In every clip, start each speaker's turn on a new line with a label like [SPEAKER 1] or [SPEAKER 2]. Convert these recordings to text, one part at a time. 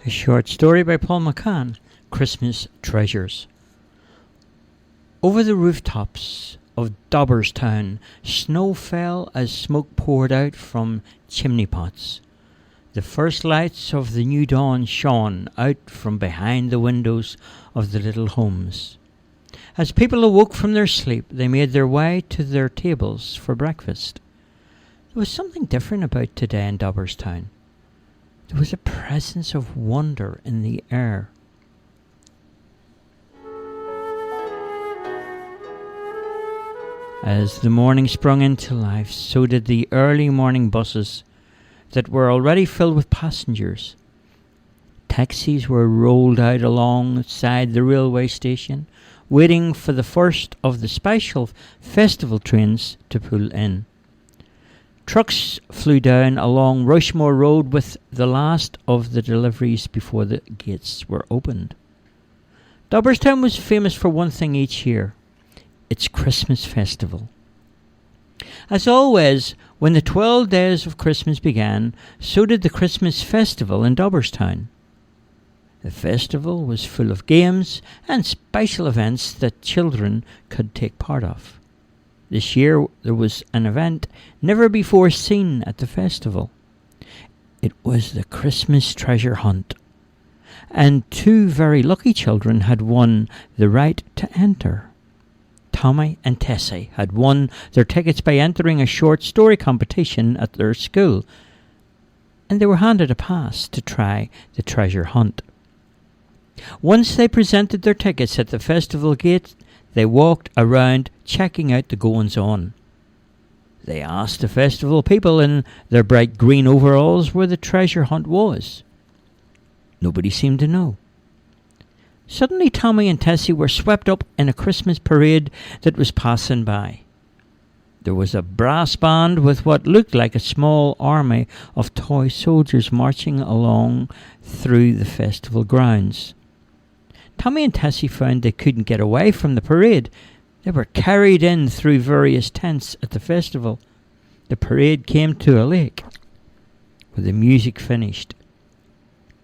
[SPEAKER 1] A short story by Paul McCann, Christmas Treasures. Over the rooftops of Dobberstown, snow fell as smoke poured out from chimney pots. The first lights of the new dawn shone out from behind the windows of the little homes. As people awoke from their sleep, they made their way to their tables for breakfast. There was something different about today in Dobberstown. There was a presence of wonder in the air. As the morning sprung into life, so did the early morning buses that were already filled with passengers. Taxis were rolled out alongside the railway station, waiting for the first of the special festival trains to pull in. Trucks flew down along Rushmore Road with the last of the deliveries before the gates were opened. Dobberstown was famous for one thing each year: its Christmas festival. As always, when the 12 days of Christmas began, so did the Christmas festival in Dobberstown. The festival was full of games and special events that children could take part of. This year there was an event never before seen at the festival. It was the Christmas treasure hunt, and two very lucky children had won the right to enter. Tommy and Tessie had won their tickets by entering a short story competition at their school, and they were handed a pass to try the treasure hunt. Once they presented their tickets at the festival gate, they walked around checking out the goings-on. They asked the festival people in their bright green overalls where the treasure hunt was. Nobody seemed to know. Suddenly Tommy and Tessie were swept up in a Christmas parade that was passing by. There was a brass band with what looked like a small army of toy soldiers marching along through the festival grounds. Tommy and Tessie found they couldn't get away from the parade. They were carried in through various tents at the festival. The parade came to a lake where the music finished.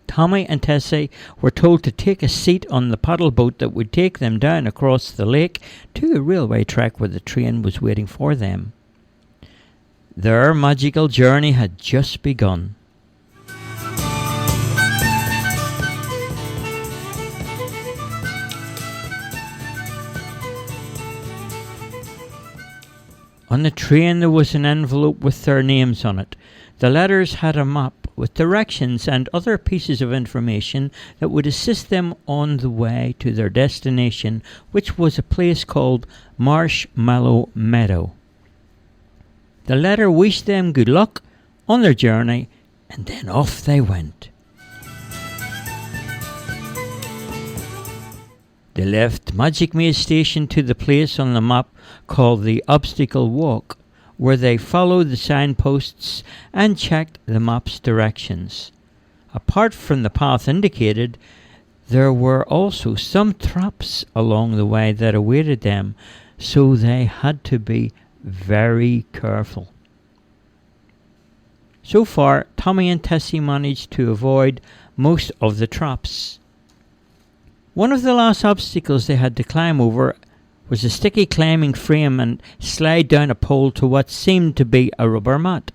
[SPEAKER 1] Tommy and Tessie were told to take a seat on the paddle boat that would take them down across the lake to a railway track where the train was waiting for them. Their magical journey had just begun. On the train there was an envelope with their names on it. The letters had a map with directions and other pieces of information that would assist them on the way to their destination, which was a place called Marshmallow Meadow. The letter wished them good luck on their journey, and then off they went. They left Magic Maze Station to the place on the map called the Obstacle Walk, where they followed the signposts and checked the map's directions. Apart from the path indicated, there were also some traps along the way that awaited them, so they had to be very careful. So far, Tommy and Tessie managed to avoid most of the traps. One of the last obstacles they had to climb over was a sticky climbing frame and slide down a pole to what seemed to be a rubber mat.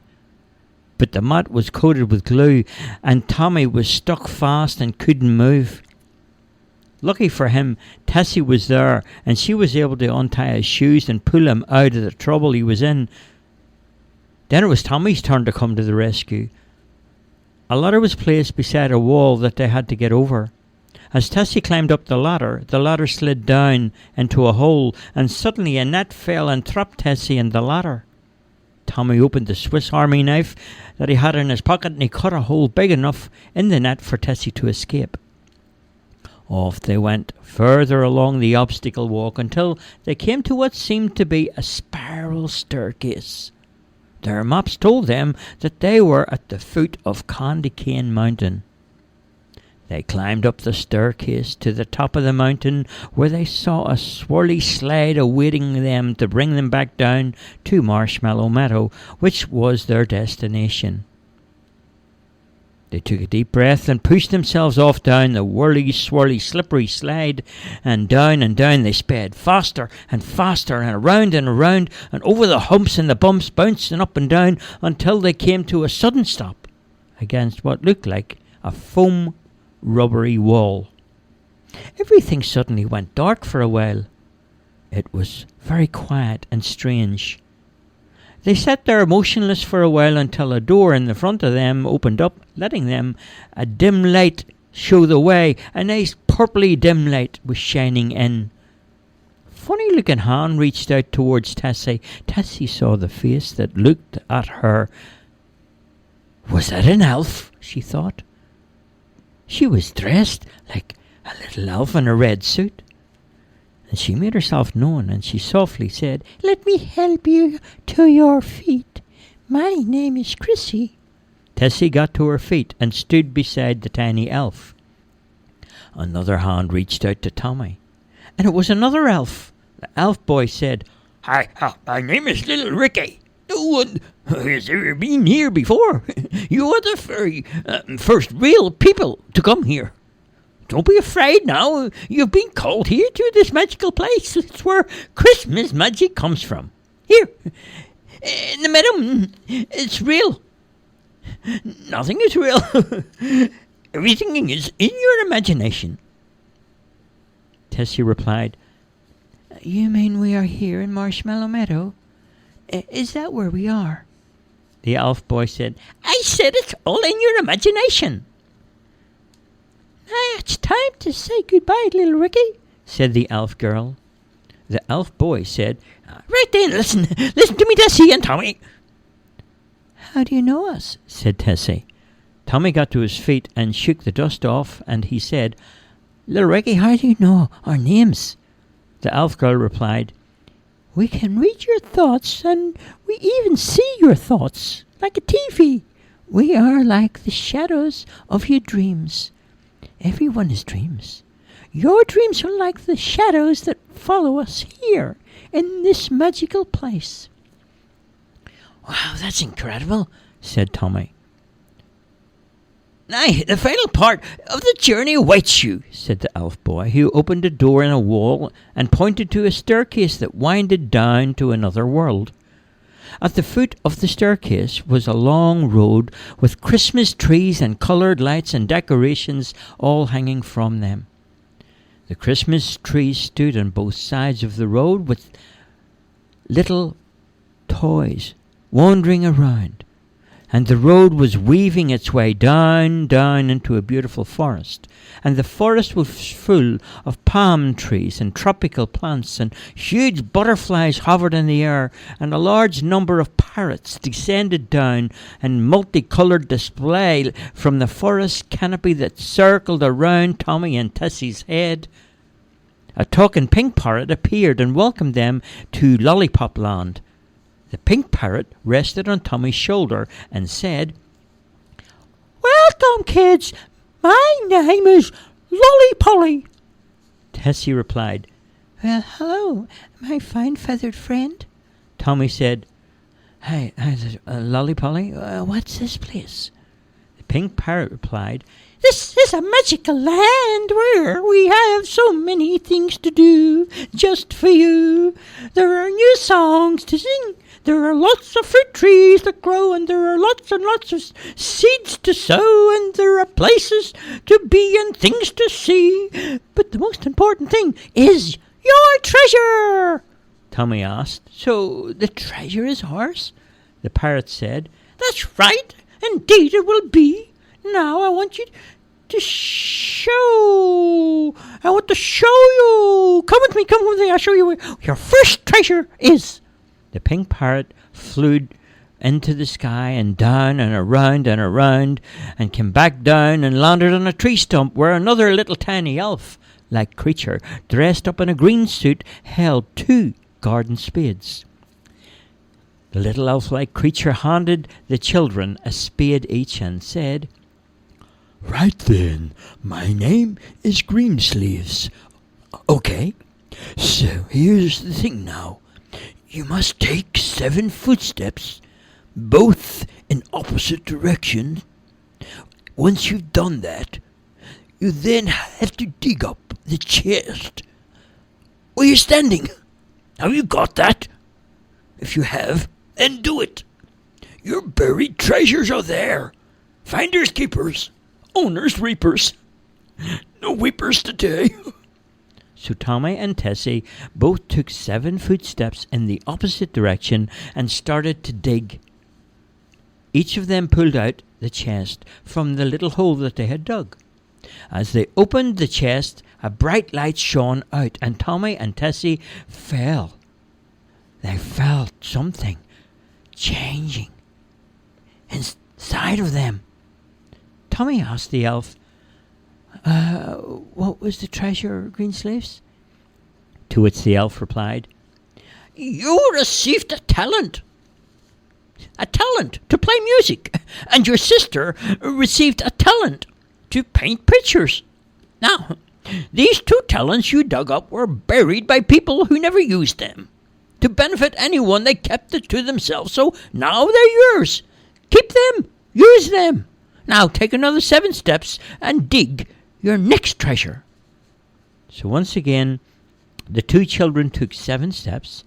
[SPEAKER 1] But the mat was coated with glue, and Tommy was stuck fast and couldn't move. Lucky for him, Tessie was there, and she was able to untie his shoes and pull him out of the trouble he was in. Then it was Tommy's turn to come to the rescue. A ladder was placed beside a wall that they had to get over. As Tessie climbed up the ladder slid down into a hole, and suddenly a net fell and trapped Tessie in the ladder. Tommy opened the Swiss Army knife that he had in his pocket, and he cut a hole big enough in the net for Tessie to escape. Off they went further along the obstacle walk until they came to what seemed to be a spiral staircase. Their maps told them that they were at the foot of Candy Cane Mountain. They climbed up the staircase to the top of the mountain, where they saw a swirly slide awaiting them to bring them back down to Marshmallow Meadow, which was their destination. They took a deep breath and pushed themselves off down the whirly, swirly, slippery slide, and down they sped, faster and faster, and around and over the humps and the bumps, bouncing up and down until they came to a sudden stop against what looked like a foam rubbery wall. Everything suddenly went dark for a while. It was very quiet and strange. They sat there motionless for a while until a door in the front of them opened up, letting them a dim light show the way. A nice purpley dim light was shining in. Funny-looking hand reached out towards Tessie. Tessie saw the face that looked at her. Was that an elf? She thought. She was dressed like a little elf in a red suit. And she made herself known, and she softly said, "Let me help you to your feet. My name is Chrissy." Tessie got to her feet and stood beside the tiny elf. Another hand reached out to Tommy, and it was another elf. The elf boy said, "Hi, my name is Little Ricky. No one has ever been here before. You are the very first real people to come here. Don't be afraid now. You've been called here to this magical place. It's where Christmas magic comes from. Here, in the meadow, it's real. Nothing is real. Everything is in your imagination." Tessie replied, "You mean we are here in Marshmallow Meadow? Is that where we are?" The elf boy said, "I said it's all in your imagination." "Now it's time to say goodbye, little Ricky," said the elf girl. The elf boy said, "Right then, listen to me, Tessie and Tommy." "How do you know us?" said Tessie. Tommy got to his feet and shook the dust off, and he said, "Little Ricky, how do you know our names?" The elf girl replied, "We can read your thoughts, and we even see your thoughts, like a TV. We are like the shadows of your dreams. Everyone has dreams. Your dreams are like the shadows that follow us here in this magical place." "Wow, that's incredible," said Tommy. "Now, the final part of the journey awaits you," said the elf boy, who opened a door in a wall and pointed to a staircase that winded down to another world. At the foot of the staircase was a long road with Christmas trees and coloured lights and decorations all hanging from them. The Christmas trees stood on both sides of the road with little toys wandering around, and the road was weaving its way down into a beautiful forest, and the forest was full of palm trees and tropical plants, and huge butterflies hovered in the air, and a large number of parrots descended down in multicoloured display from the forest canopy that circled around Tommy and Tessie's head. A talking pink parrot appeared and welcomed them to Lollipop Land. The pink parrot rested on Tommy's shoulder and said, "Welcome, kids. My name is Lolly Polly." Tessie replied, "Well, hello, my fine feathered friend." Tommy said, Hey, Lolly Polly, what's this place?" The pink parrot replied, "This is a magical land where we have so many things to do just for you. There are new songs to sing. There are lots of fruit trees that grow, and there are lots and lots of seeds to sow, and there are places to be and things to see. But the most important thing is your treasure." Tommy asked, "So the treasure is ours?" The parrot said, "That's right. Indeed it will be. Now I want you to show. I want to show you. Come with me. I'll show you where your first treasure is." The pink parrot flew into the sky and down and around and came back down and landed on a tree stump where another little tiny elf-like creature dressed up in a green suit held 2 garden spades. The little elf-like creature handed the children a spade each and said, "Right then, my name is Greensleeves. Okay, so here's the thing now. You must take 7 footsteps, both in opposite directions.
[SPEAKER 2] Once you've done that, you then have to dig up the chest where you're standing. Have you got that? If you have, then do it. Your buried treasures are there. Finders keepers, owners reapers. No weepers today.
[SPEAKER 1] So Tommy and Tessie both took 7 footsteps in the opposite direction and started to dig. Each of them pulled out the chest from the little hole that they had dug. As they opened the chest, a bright light shone out, and Tommy and Tessie fell. They felt something changing inside of them. Tommy asked the elf, what was the treasure, Greensleeves? To which the elf replied,
[SPEAKER 2] You received a talent to play music, and your sister received a talent to paint pictures. Now, these 2 talents you dug up were buried by people who never used them. To benefit anyone, they kept it to themselves, so now they're yours. Keep them, use them. Now take another 7 steps and dig your next treasure.
[SPEAKER 1] So once again, the 2 children took 7 steps,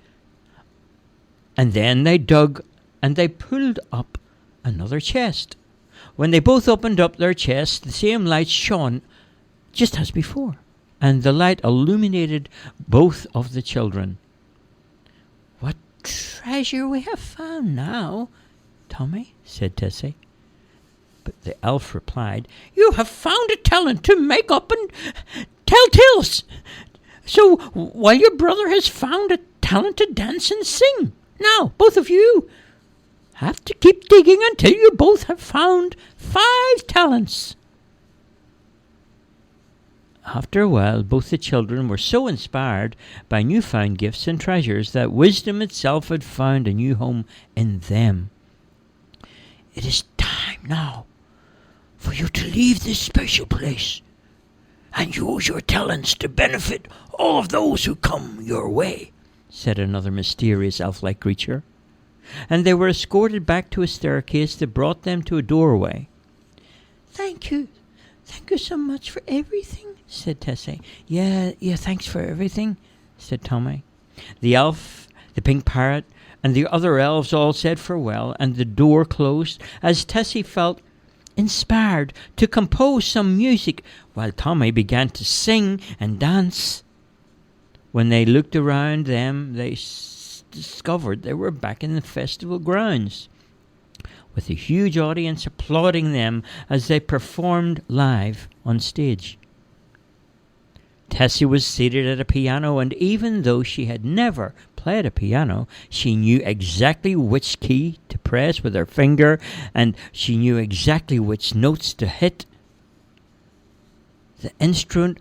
[SPEAKER 1] and then they dug and they pulled up another chest. When they both opened up their chests, the same light shone just as before, and the light illuminated both of the children.
[SPEAKER 2] What treasure we have found now, Tommy, said Tessie.
[SPEAKER 1] But the elf replied,
[SPEAKER 2] You have found a talent to make up and tell tales. So while your brother has found a talent to dance and sing, now both of you have to keep digging until you both have found 5 talents.
[SPEAKER 1] After a while, both the children were so inspired by newfound gifts and treasures that wisdom itself had found a new home in them.
[SPEAKER 2] It is time now for you to leave this special place and use your talents to benefit all of those who come your way,
[SPEAKER 1] said another mysterious elf-like creature. And they were escorted back to a staircase that brought them to a doorway.
[SPEAKER 2] Thank you so much for everything, said Tessie.
[SPEAKER 1] Yeah, thanks for everything, said Tommy. The elf, the pink parrot, and the other elves all said farewell, and the door closed as Tessie felt inspired to compose some music while Tommy began to sing and dance. When they looked around them, they discovered they were back in the festival grounds, with a huge audience applauding them as they performed live on stage. Tessie was seated at a piano, and even though she had never played a piano, she knew exactly which key to press with her finger, and she knew exactly which notes to hit. The instrument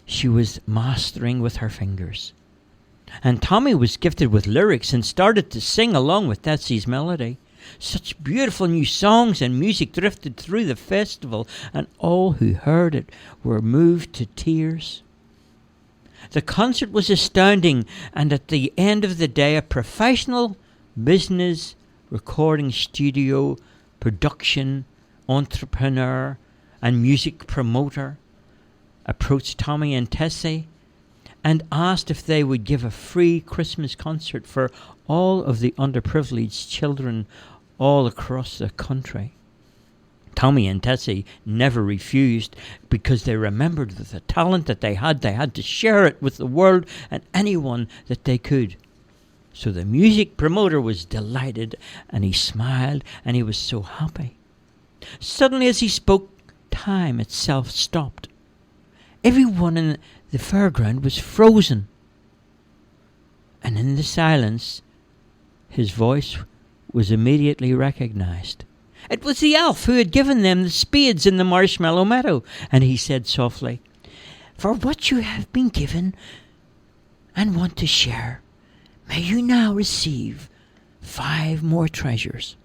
[SPEAKER 1] she was mastering with her fingers. And Tommy was gifted with lyrics and started to sing along with Tessie's melody. Such beautiful new songs and music drifted through the festival, and all who heard it were moved to tears. The concert was astounding, and at the end of the day, a professional business recording studio, production entrepreneur, and music promoter approached Tommy and Tessie and asked if they would give a free Christmas concert for all of the underprivileged children all across the country. Tommy and Tessie never refused, because they remembered that the talent that they had to share it with the world and anyone that they could. So the music promoter was delighted, and he smiled, and he was so happy. Suddenly, as he spoke, time itself stopped. Everyone in the fairground was frozen, and in the silence, his voice was immediately recognized. It was the elf who had given them the spades in the marshmallow meadow, and he said softly, "For what you have been given and want to share, may you now receive 5 more treasures."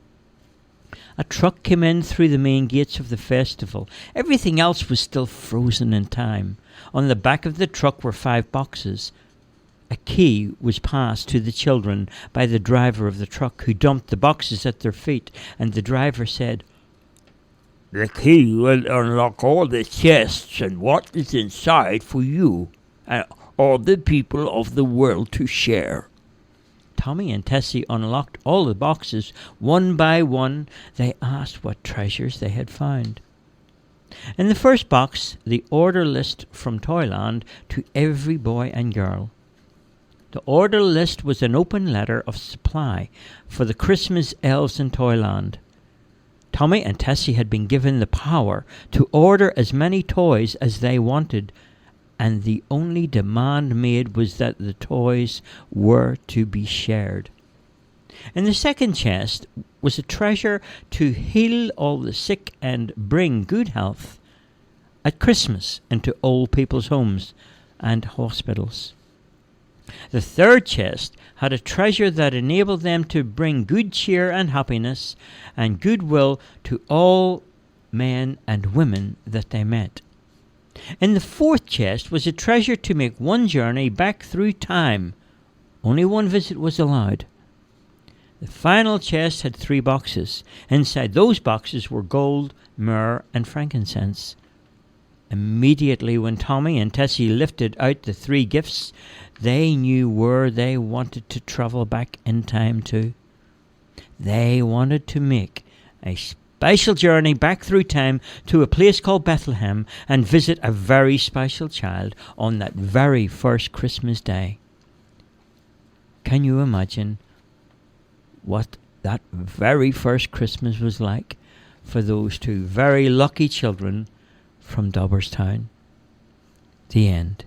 [SPEAKER 1] A truck came in through the main gates of the festival. Everything else was still frozen in time. On the back of the truck were 5 boxes. A key was passed to the children by the driver of the truck, who dumped the boxes at their feet, and the driver said,
[SPEAKER 2] The key will unlock all the chests and what is inside for you and all the people of the world to share.
[SPEAKER 1] Tommy and Tessie unlocked all the boxes. One by one, they asked what treasures they had found. In the first box, the order list from Toyland to every boy and girl. The order list was an open letter of supply for the Christmas elves in Toyland. Tommy and Tessie had been given the power to order as many toys as they wanted, and the only demand made was that the toys were to be shared. In the second chest was a treasure to heal all the sick and bring good health at Christmas into old people's homes and hospitals. The third chest had a treasure that enabled them to bring good cheer and happiness and goodwill to all men and women that they met. In the fourth chest was a treasure to make one journey back through time. Only one visit was allowed. The final chest had 3 boxes. Inside those boxes were gold, myrrh, and frankincense. Immediately when Tommy and Tessie lifted out the 3 gifts, they knew where they wanted to travel back in time to. They wanted to make a special journey back through time to a place called Bethlehem and visit a very special child on that very first Christmas day. Can you imagine what that very first Christmas was like for those 2 very lucky children from Dobberstown? The end.